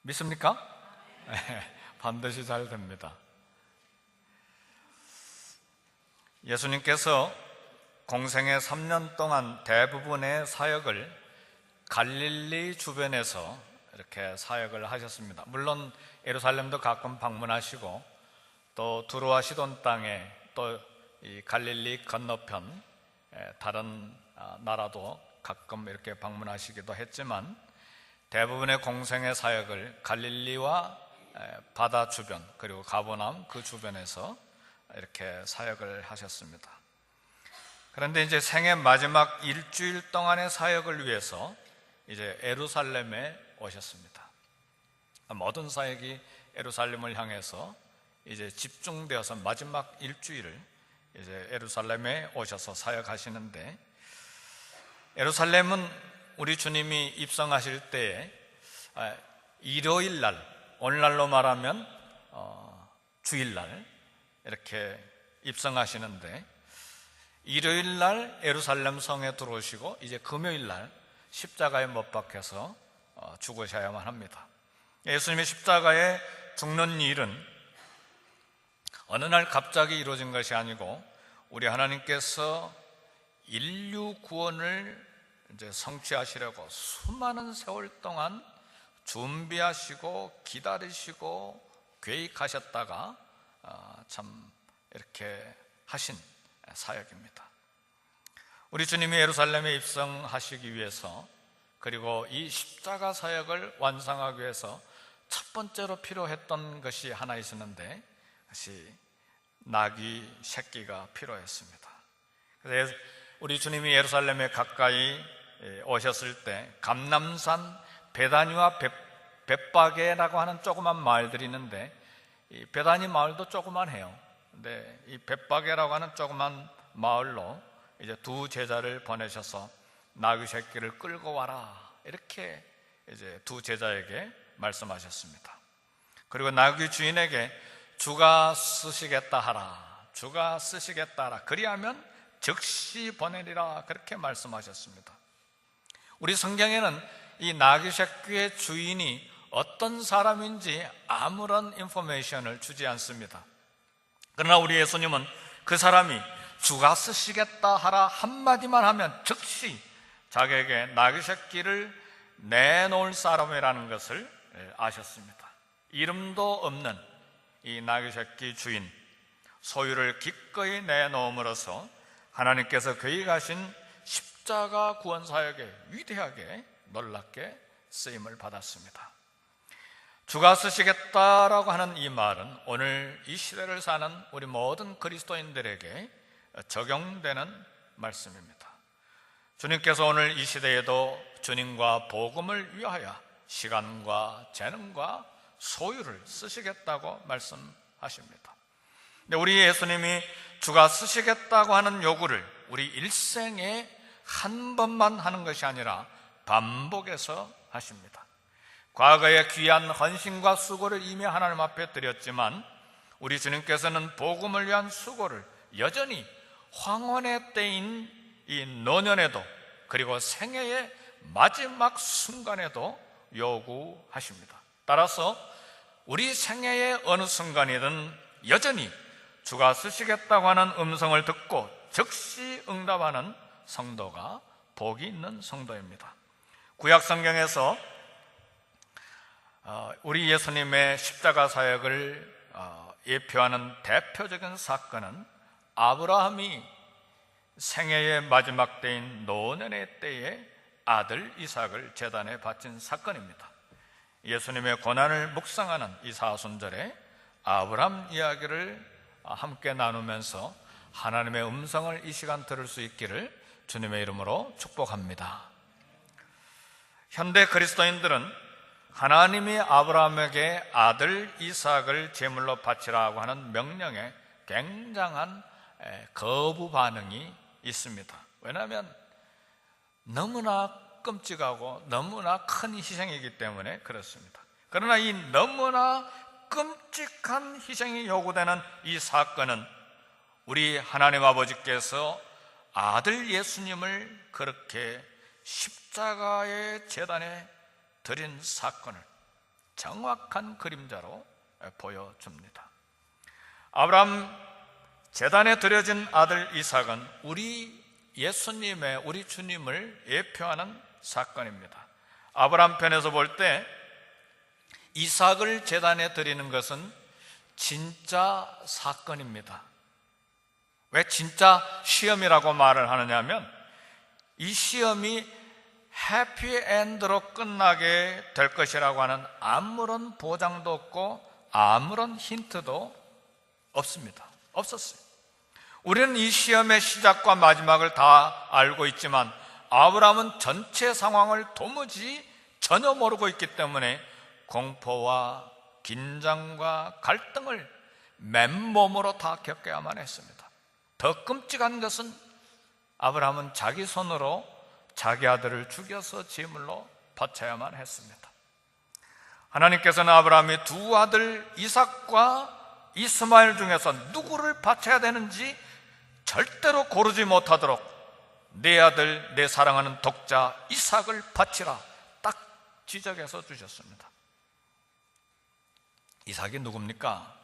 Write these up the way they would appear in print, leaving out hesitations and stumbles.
믿습니까? 반드시 잘 됩니다. 예수님께서 공생의 3년 동안 대부분의 사역을 갈릴리 주변에서 이렇게 사역을 하셨습니다. 물론 예루살렘도 가끔 방문하시고 또 두로와 시돈 땅에 또 이 갈릴리 건너편 다른 나라도 가끔 이렇게 방문하시기도 했지만 대부분의 공생의 사역을 갈릴리와 바다 주변 그리고 가버나움 그 주변에서 이렇게 사역을 하셨습니다. 그런데 이제 생애 마지막 일주일 동안의 사역을 위해서 이제 예루살렘에 오셨습니다. 모든 사역이 예루살렘을 향해서 이제 집중되어서 마지막 일주일을 이제 예루살렘에 오셔서 사역하시는데, 예루살렘은 우리 주님이 입성하실 때에 일요일 날, 오늘날로 말하면 주일날 이렇게 입성하시는데, 일요일 날 예루살렘 성에 들어오시고 이제 금요일 날 십자가에 못 박혀서 죽으셔야만 합니다. 예수님이 십자가에 죽는 일은 어느 날 갑자기 이루어진 것이 아니고 우리 하나님께서 인류 구원을 이제 성취하시려고 수많은 세월 동안 준비하시고 기다리시고 계획하셨다가 참 이렇게 하신 사역입니다. 우리 주님이 예루살렘에 입성하시기 위해서, 그리고 이 십자가 사역을 완성하기 위해서 첫 번째로 필요했던 것이 하나 있었는데, 그것이 나귀 새끼가 필요했습니다. 그래서 우리 주님이 예루살렘에 가까이 오셨을 때 감람산 베다니와 벳바게라고 하는 조그만 마을들이 있는데, 이 베다니 마을도 조그만해요. 근데 이 벳바게라고 하는 조그만 마을로 이제 두 제자를 보내셔서 나귀 새끼를 끌고 와라, 이렇게 이제 두 제자에게 말씀하셨습니다. 그리고 나귀 주인에게 주가 쓰시겠다 하라, 주가 쓰시겠다 하라, 그리하면 즉시 보내리라, 그렇게 말씀하셨습니다. 우리 성경에는 이 나귀 새끼의 주인이 어떤 사람인지 아무런 인포메이션을 주지 않습니다. 그러나 우리 예수님은 그 사람이 주가 쓰시겠다 하라 한마디만 하면 즉시 자기에게 나귀 새끼를 내놓을 사람이라는 것을 아셨습니다. 이름도 없는 이 나귀 새끼 주인, 소유를 기꺼이 내놓음으로써 하나님께서 계획하신 십자가 구원 사역에 위대하게 놀랍게 쓰임을 받았습니다. 주가 쓰시겠다라고 하는 이 말은 오늘 이 시대를 사는 우리 모든 그리스도인들에게 적용되는 말씀입니다. 주님께서 오늘 이 시대에도 주님과 복음을 위하여 시간과 재능과 소유를 쓰시겠다고 말씀하십니다. 근데 우리 예수님이 주가 쓰시겠다고 하는 요구를 우리 일생에 한 번만 하는 것이 아니라 반복해서 하십니다. 과거에 귀한 헌신과 수고를 이미 하나님 앞에 드렸지만 우리 주님께서는 복음을 위한 수고를 여전히 황혼의 때인 이 노년에도, 그리고 생애의 마지막 순간에도 요구하십니다. 따라서 우리 생애의 어느 순간이든 여전히 주가 쓰시겠다고 하는 음성을 듣고 즉시 응답하는 성도가 복이 있는 성도입니다. 구약 성경에서 우리 예수님의 십자가 사역을 예표하는 대표적인 사건은 아브라함이 생애의 마지막 때인 노년의 때에 아들 이삭을 제단에 바친 사건입니다. 예수님의 고난을 묵상하는 이 사순절에 아브라함 이야기를 함께 나누면서 하나님의 음성을 이 시간 들을 수 있기를 주님의 이름으로 축복합니다. 현대 그리스도인들은 하나님이 아브라함에게 아들 이삭을 제물로 바치라고 하는 명령에 굉장한 거부 반응이 있습니다. 왜냐하면 너무나 끔찍하고 너무나 큰 희생이기 때문에 그렇습니다. 그러나 이 너무나 끔찍한 희생이 요구되는 이 사건은 우리 하나님 아버지께서 아들 예수님을 그렇게 십자가의 제단에 드린 사건을 정확한 그림자로 보여줍니다. 아브라함 제단에 드려진 아들 이삭은 우리 예수님의, 우리 주님을 예표하는 사건입니다. 아브라함 편에서 볼 때 이삭을 제단에 드리는 것은 진짜 사건입니다. 왜 진짜 시험이라고 말을 하느냐면 이 시험이 해피엔드로 끝나게 될 것이라고 하는 아무런 보장도 없고 아무런 힌트도 없었어요. 우리는 이 시험의 시작과 마지막을 다 알고 있지만 아브라함은 전체 상황을 도무지 전혀 모르고 있기 때문에 공포와 긴장과 갈등을 맨몸으로 다 겪어야만 했습니다. 더 끔찍한 것은 아브라함은 자기 손으로 자기 아들을 죽여서 제물로 바쳐야만 했습니다. 하나님께서는 아브라함이 두 아들 이삭과 이스마엘 중에서 누구를 바쳐야 되는지 절대로 고르지 못하도록 내 아들, 내 사랑하는 독자 이삭을 바치라 딱 지적해서 주셨습니다. 이삭이 누굽니까?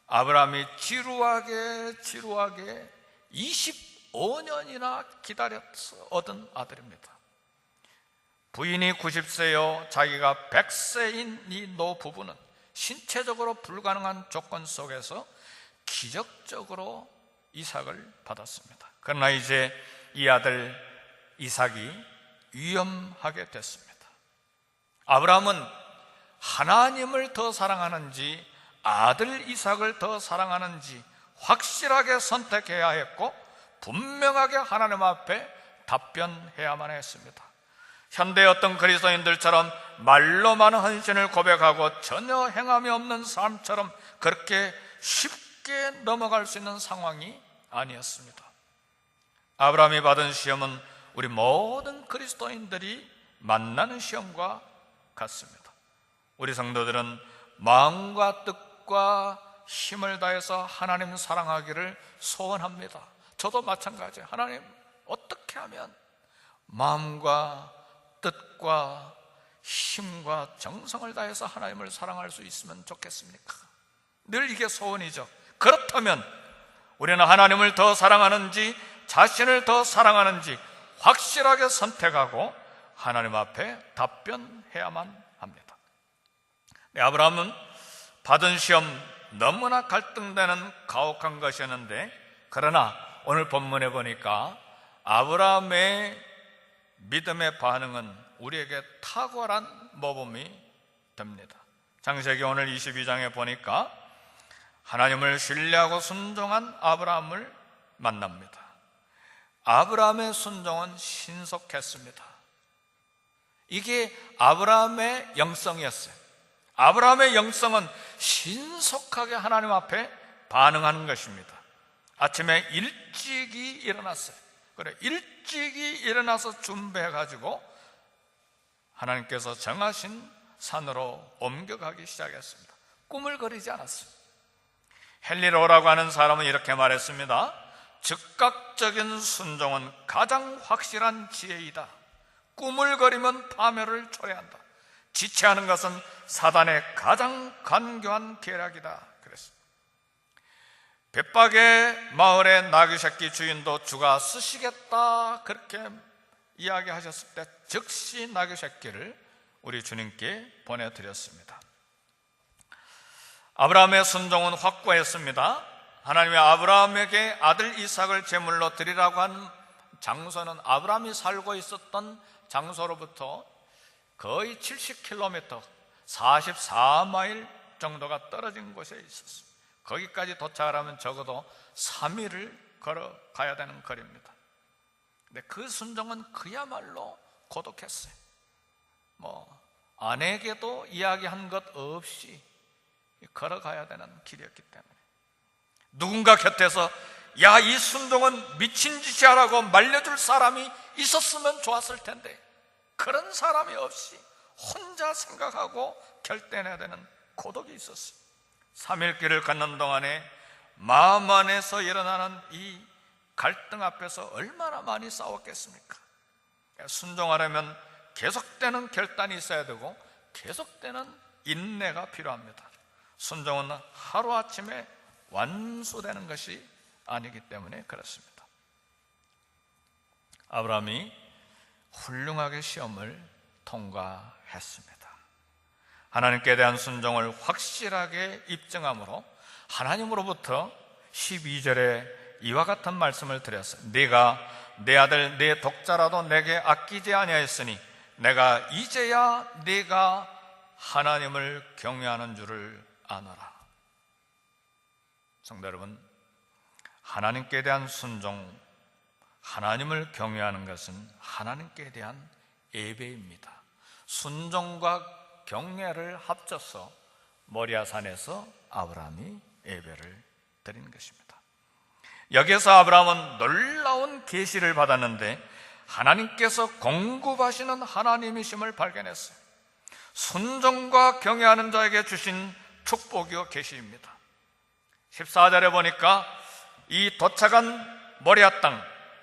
아브라함이 지루하게 25년이나 기다려서 얻은 아들입니다. 부인이 90세요 자기가 100세인 이 노부부는 신체적으로 불가능한 조건 속에서 기적적으로 이삭을 받았습니다. 그러나 이제 이 아들 이삭이 위험하게 됐습니다. 아브라함은 하나님을 더 사랑하는지 아들 이삭을 더 사랑하는지 확실하게 선택해야 했고 분명하게 하나님 앞에 답변해야만 했습니다. 현대의 어떤 그리스도인들처럼 말로만 헌신을 고백하고 전혀 행함이 없는 삶처럼 그렇게 쉽게 넘어갈 수 있는 상황이 아니었습니다. 아브라함이 받은 시험은 우리 모든 그리스도인들이 만나는 시험과 같습니다. 우리 성도들은 마음과 뜻과 힘을 다해서 하나님 사랑하기를 소원합니다. 저도 마찬가지예요. 하나님, 어떻게 하면 마음과 뜻과 힘과 정성을 다해서 하나님을 사랑할 수 있으면 좋겠습니까? 늘 이게 소원이죠. 그렇다면 우리는 하나님을 더 사랑하는지 자신을 더 사랑하는지 확실하게 선택하고 하나님 앞에 답변해야만 합니다. 아브라함은 받은 시험 너무나 갈등되는 가혹한 것이었는데, 그러나 오늘 본문에 보니까 아브라함의 믿음의 반응은 우리에게 탁월한 모범이 됩니다. 창세기 오늘 22장에 보니까 하나님을 신뢰하고 순종한 아브라함을 만납니다. 아브라함의 순종은 신속했습니다. 이게 아브라함의 영성이었어요. 아브라함의 영성은 신속하게 하나님 앞에 반응하는 것입니다. 아침에 일찍이 일어났어요. 그래, 일찍이 일어나서 준비해가지고 하나님께서 정하신 산으로 옮겨가기 시작했습니다. 꿈을 거리지 않았어요. 헨리 로라고 하는 사람은 이렇게 말했습니다. 즉각적인 순종은 가장 확실한 지혜이다. 꿈을 거리면 파멸을 초래한다. 지체하는 것은 사단의 가장 간교한 계략이다. 그랬습니다. 벳박의 마을의 나귀 새끼 주인도 주가 쓰시겠다 그렇게 이야기하셨을 때 즉시 나귀 새끼를 우리 주님께 보내드렸습니다. 아브라함의 순종은 확고했습니다. 하나님이 아브라함에게 아들 이삭을 제물로 드리라고 한 장소는 아브라함이 살고 있었던 장소로부터 거의 70km, 44마일 정도가 떨어진 곳에 있었습니다. 거기까지 도착하려면 적어도 3일을 걸어가야 되는 거리입니다. 근데 그 순종은 그야말로 고독했어요. 아내에게도 이야기한 것 없이 걸어가야 되는 길이었기 때문에 누군가 곁에서 야, 이 순종은 미친 짓이야라고 말려줄 사람이 있었으면 좋았을 텐데 그런 사람이 없이 혼자 생각하고 결단해야 되는 고독이 있었어요. 3일 길을 걷는 동안에 마음 안에서 일어나는 이 갈등 앞에서 얼마나 많이 싸웠겠습니까? 순종하려면 계속되는 결단이 있어야 되고 계속되는 인내가 필요합니다. 순종은 하루아침에 완수되는 것이 아니기 때문에 그렇습니다. 아브라함이 훌륭하게 시험을 통과했습니다. 하나님께 대한 순종을 확실하게 입증함으로 하나님으로부터 12절에 이와 같은 말씀을 드렸어요. 네가 내 아들 내 독자라도 내게 아끼지 아니하였으니 내가 이제야 네가 하나님을 경외하는 줄을 아노라. 성도 여러분, 하나님께 대한 순종, 하나님을 경외하는 것은 하나님께 대한 예배입니다. 순종과 경외를 합쳐서 모리아산에서 아브라함이 예배를 드린 것입니다. 여기에서 아브라함은 놀라운 계시를 받았는데 하나님께서 공급하시는 하나님이심을 발견했어요. 순종과 경외하는 자에게 주신 축복이요 계시입니다. 14절에 보니까 이 도착한 모리아 땅,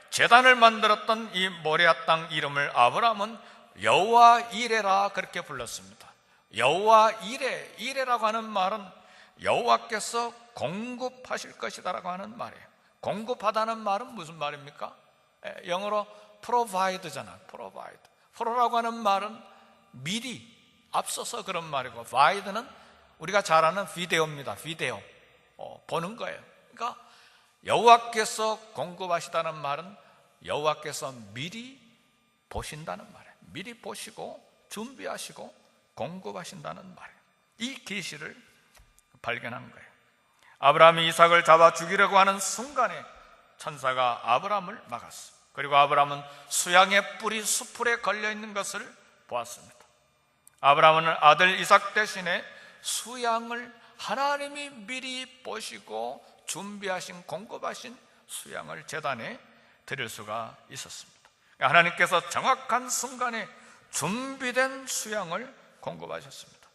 제단을 만들었던 이 모리아 땅 이름을 아브라함은 여호와 이레라 그렇게 불렀습니다. 여호와 이레, 이레라고 하는 말은 여호와께서 공급하실 것이다라고 하는 말이에요. 공급하다는 말은 무슨 말입니까? 영어로 provide잖아. provide. pro라고 하는 말은 미리, 앞서서 그런 말이고, vide는 우리가 잘 아는 비데오입니다. 비데오. 보는 거예요. 그러니까 여호와께서 공급하시다는 말은 여호와께서 미리 보신다는 말이에요. 미리 보시고 준비하시고 공급하신다는 말이에요. 이 계시를 발견한 거예요. 아브라함이 이삭을 잡아 죽이려고 하는 순간에 천사가 아브라함을 막았어요. 그리고 아브라함은 수양의 뿔이 수풀에 걸려있는 것을 보았습니다. 아브라함은 아들 이삭 대신에 수양을 하나님이 미리 보시고 준비하신 공급하신 수양을 제단에 드릴 수가 있었습니다. 하나님께서 정확한 순간에 준비된 수양을 공급하셨습니다.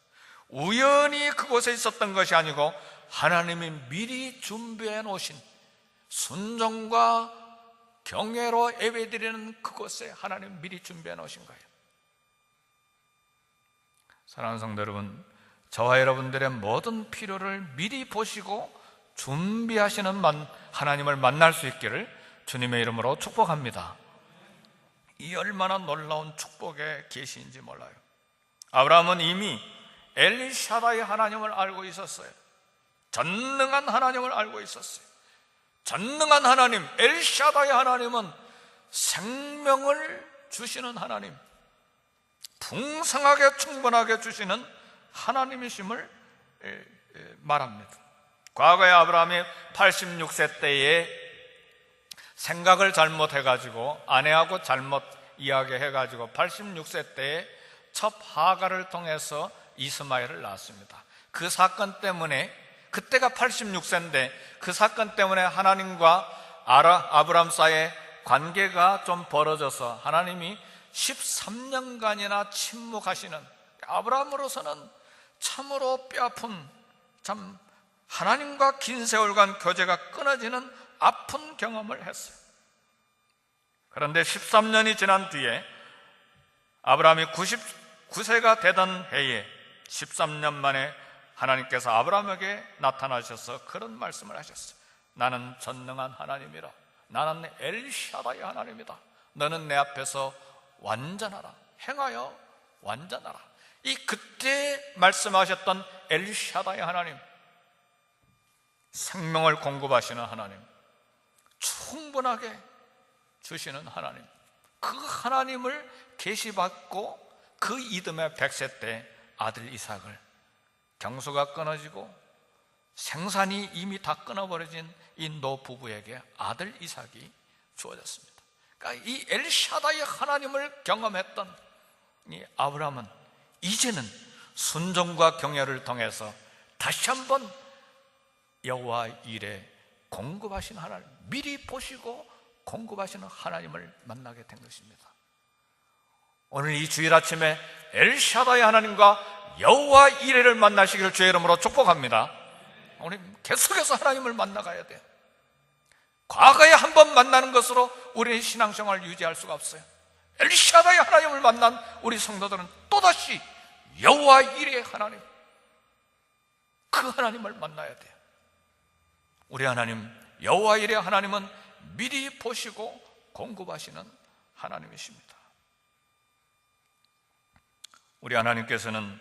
우연히 그곳에 있었던 것이 아니고 하나님이 미리 준비해 놓으신 순종과 경외로 예배드리는 그곳에 하나님 미리 준비해 놓으신 거예요. 사랑하는 성도 여러분, 저와 여러분들의 모든 필요를 미리 보시고 준비하시는 하나님을 만날 수 있기를 주님의 이름으로 축복합니다. 이 얼마나 놀라운 축복의 계시인지 몰라요. 아브라함은 이미 엘리샤다의 하나님을 알고 있었어요. 전능한 하나님을 알고 있었어요. 전능한 하나님, 엘샤다의 하나님은 생명을 주시는 하나님, 풍성하게 충분하게 주시는 하나님이심을 말합니다. 과거에 아브라함이 86세 때에 생각을 잘못해가지고 아내하고 잘못 이야기해가지고 86세 때에 첩 하가를 통해서 이스마엘을 낳았습니다. 그 사건 때문에, 그때가 86세인데 그 사건 때문에 하나님과 아브라함 사이의 관계가 좀 벌어져서 하나님이 13년간이나 침묵하시는, 아브라함으로서는 참으로 뼈아픈, 참 하나님과 긴 세월간 교제가 끊어지는 아픈 경험을 했어요. 그런데 13년이 지난 뒤에 아브라함이 99세가 되던 해에 13년 만에 하나님께서 아브라함에게 나타나셔서 그런 말씀을 하셨어요. 나는 전능한 하나님이라. 나는 엘샤다의 하나님이다. 너는 내 앞에서 완전하라. 행하여 완전하라. 이 그때 말씀하셨던 엘샤다의 하나님, 생명을 공급하시는 하나님, 충분하게 주시는 하나님, 그 하나님을 계시받고 그 이듬해 100세 때 아들 이삭을, 경수가 끊어지고 생산이 이미 다 끊어버려진 이 노 부부에게 아들 이삭이 주어졌습니다. 그러니까 이 엘샤다의 하나님을 경험했던 이 아브라함은 이제는 순종과 경외를 통해서 다시 한번 여호와 일에 공급하신 하나님, 미리 보시고 공급하시는 하나님을 만나게 된 것입니다. 오늘 이 주일 아침에 엘샤다의 하나님과 여호와 이레를 만나시기를 주의 이름으로 축복합니다. 우리 계속해서 하나님을 만나가야 돼요. 과거에 한 번 만나는 것으로 우리의 신앙생활을 유지할 수가 없어요. 엘샤다의 하나님을 만난 우리 성도들은 또다시 여호와 이레의 하나님, 그 하나님을 만나야 돼요. 우리 하나님 여호와 이레 하나님은 미리 보시고 공급하시는 하나님이십니다. 우리 하나님께서는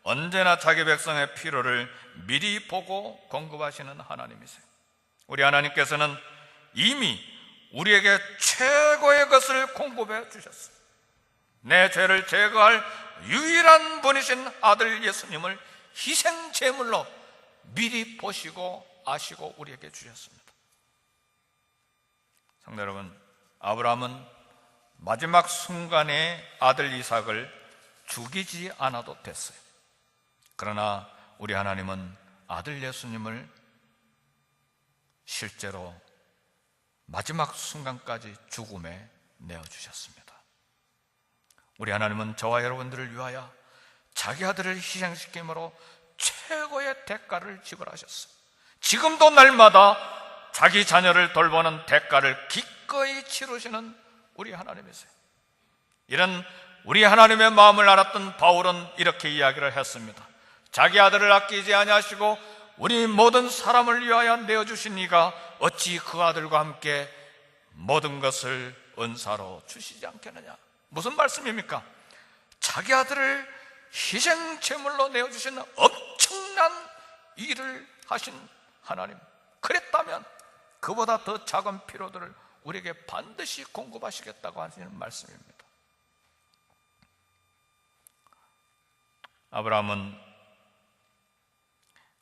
언제나 자기 백성의 필요를 미리 보고 공급하시는 하나님이세요. 우리 하나님께서는 이미 우리에게 최고의 것을 공급해 주셨어요. 내 죄를 제거할 유일한 분이신 아들 예수님을 희생 제물로 미리 보시고 아시고 우리에게 주셨습니다. 성도 여러분, 아브라함은 마지막 순간에 아들 이삭을 죽이지 않아도 됐어요. 그러나 우리 하나님은 아들 예수님을 실제로 마지막 순간까지 죽음에 내어주셨습니다. 우리 하나님은 저와 여러분들을 위하여 자기 아들을 희생시킴으로 최고의 대가를 지불하셨어요. 지금도 날마다 자기 자녀를 돌보는 대가를 기꺼이 치르시는 우리 하나님이세요. 이런 우리 하나님의 마음을 알았던 바울은 이렇게 이야기를 했습니다. 자기 아들을 아끼지 아니하시고 우리 모든 사람을 위하여 내어주신 이가 어찌 그 아들과 함께 모든 것을 은사로 주시지 않겠느냐. 무슨 말씀입니까? 자기 아들을 희생 제물로 내어주시는 엄청난 일을 하신 하나님, 그랬다면 그보다 더 작은 필요들을 우리에게 반드시 공급하시겠다고 하시는 말씀입니다. 아브라함은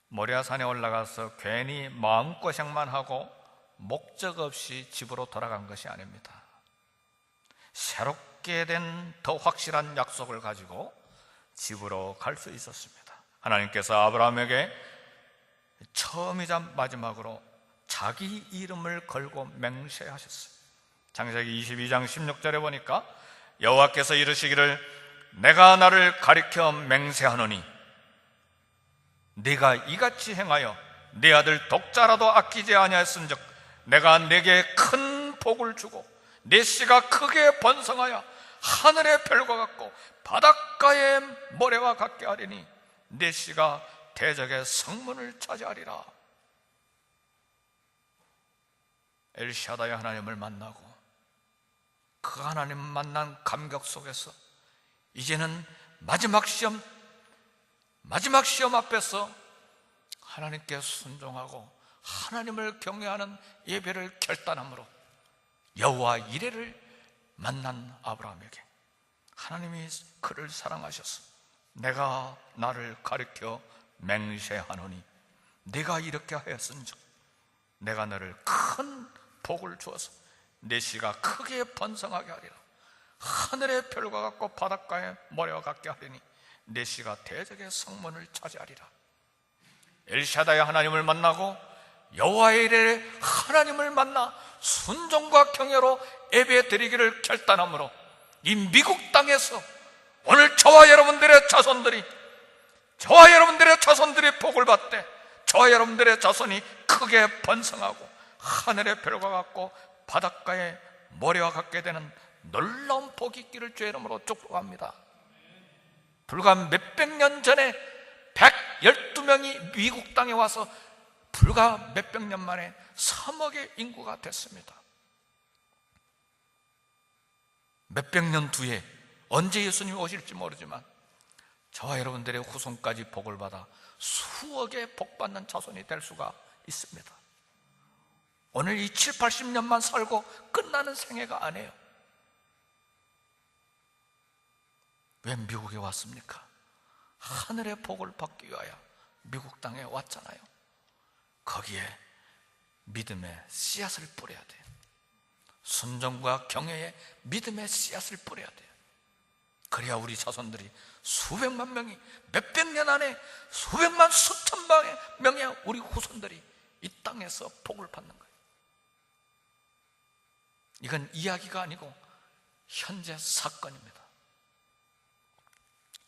모리아산에 올라가서 괜히 마음고생만 하고 목적 없이 집으로 돌아간 것이 아닙니다. 새롭게 된 더 확실한 약속을 가지고 집으로 갈 수 있었습니다. 하나님께서 아브라함에게 처음이자 마지막으로 자기 이름을 걸고 맹세하셨어요. 창세기 22장 16절에 보니까 여호와께서 이르시기를 내가 나를 가리켜 맹세하노니 네가 이같이 행하여 네 아들 독자라도 아끼지 아니하였은즉 내가 네게 큰 복을 주고 네 씨가 크게 번성하여 하늘의 별과 같고 바닷가의 모래와 같게 하리니 네 씨가 대적의 성문을 차지하리라. 엘샤다의 하나님을 만나고 그 하나님 만난 감격 속에서 이제는 마지막 시험 앞에서 하나님께 순종하고 하나님을 경외하는 예배를 결단함으로 여호와 이레를 만난 아브라함에게 하나님이 그를 사랑하셔서 내가 나를 가리켜 맹세하노니 네가 이렇게 하였은즉 내가 너를 큰 복을 주어서 네 씨가 크게 번성하게 하리라. 하늘의 별과 같고 바닷가의 모래와 같게 하리니 네 씨가 대적의 성문을 차지하리라. 엘샤다의 하나님을 만나고 여호와의 이레 하나님을 만나 순종과 경외로 예배 드리기를 결단함으로 이 미국 땅에서 오늘 저와 여러분들의 자손들이 복을 받되 저와 여러분들의 자손이 크게 번성하고 하늘의 별과 같고 바닷가의 모래와 같게 되는 놀라운 복이 있기를 주의 이름으로 축복합니다. 불과 몇백 년 전에 112명이 미국 땅에 와서 불과 몇백 년 만에 3억의 인구가 됐습니다. 몇백 년 뒤에 언제 예수님이 오실지 모르지만 저와 여러분들의 후손까지 복을 받아 수억의 복받는 자손이 될 수가 있습니다. 오늘 이 7, 80년만 살고 끝나는 생애가 아니에요. 왜 미국에 왔습니까? 하늘의 복을 받기 위하여 미국 땅에 왔잖아요. 거기에 믿음의 씨앗을 뿌려야 돼요. 순종과 경외의 믿음의 씨앗을 뿌려야 돼요. 그래야 우리 자손들이 수백만 명이 몇백 년 안에 수백만 수천만 명의 우리 후손들이 이 땅에서 복을 받는 거예요. 이건 이야기가 아니고 현재 사건입니다.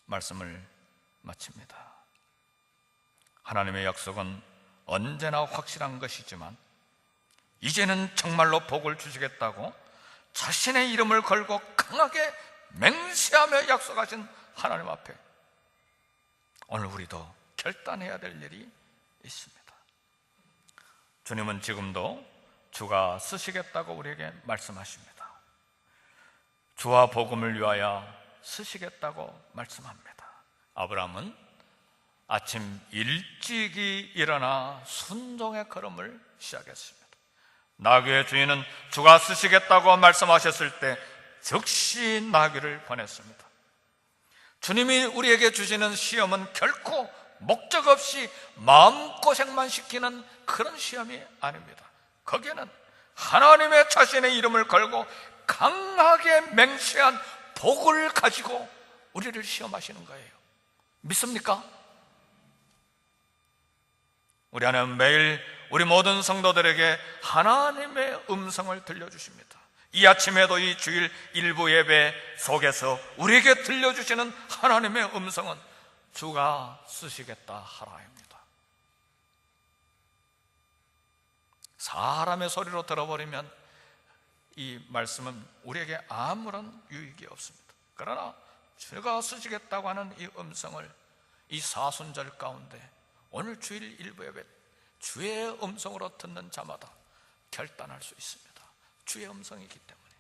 말씀을 마칩니다. 하나님의 약속은 언제나 확실한 것이지만 이제는 정말로 복을 주시겠다고 자신의 이름을 걸고 강하게 맹세하며 약속하신 하나님 앞에 오늘 우리도 결단해야 될 일이 있습니다. 주님은 지금도 주가 쓰시겠다고 우리에게 말씀하십니다. 주와 복음을 위하여 쓰시겠다고 말씀합니다. 아브라함은 아침 일찍이 일어나 순종의 걸음을 시작했습니다. 나귀의 주인은 주가 쓰시겠다고 말씀하셨을 때 즉시 나귀를 보냈습니다. 주님이 우리에게 주시는 시험은 결코 목적 없이 마음고생만 시키는 그런 시험이 아닙니다. 거기에는 하나님의 자신의 이름을 걸고 강하게 맹세한 복을 가지고 우리를 시험하시는 거예요. 믿습니까? 우리 하나님 매일 우리 모든 성도들에게 하나님의 음성을 들려주십니다. 이 아침에도 이 주일 일부 예배 속에서 우리에게 들려주시는 하나님의 음성은 주가 쓰시겠다 하라입니다. 사람의 소리로 들어버리면 이 말씀은 우리에게 아무런 유익이 없습니다. 그러나 주가 쓰시겠다고 하는 이 음성을 이 사순절 가운데 오늘 주일 일부 예배 주의 음성으로 듣는 자마다 결단할 수 있습니다. 주의 음성이기 때문에.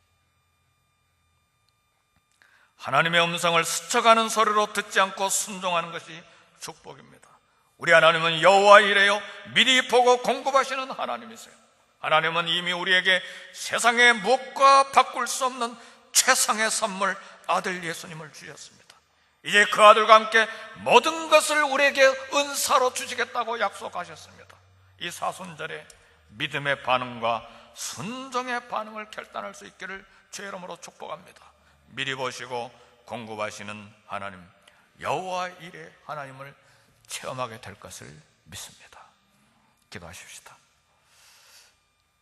하나님의 음성을 스쳐가는 소리로 듣지 않고 순종하는 것이 축복입니다. 우리 하나님은 여호와 이레요 미리 보고 공급하시는 하나님이세요. 하나님은 이미 우리에게 세상의 무엇과 바꿀 수 없는 최상의 선물 아들 예수님을 주셨습니다. 이제 그 아들과 함께 모든 것을 우리에게 은사로 주시겠다고 약속하셨습니다. 이 사순절에 믿음의 반응과 순종의 반응을 결단할 수 있기를 주의 이름으로 축복합니다. 미리 보시고 공급하시는 하나님 여호와 이레 하나님을 체험하게 될 것을 믿습니다. 기도하십시다.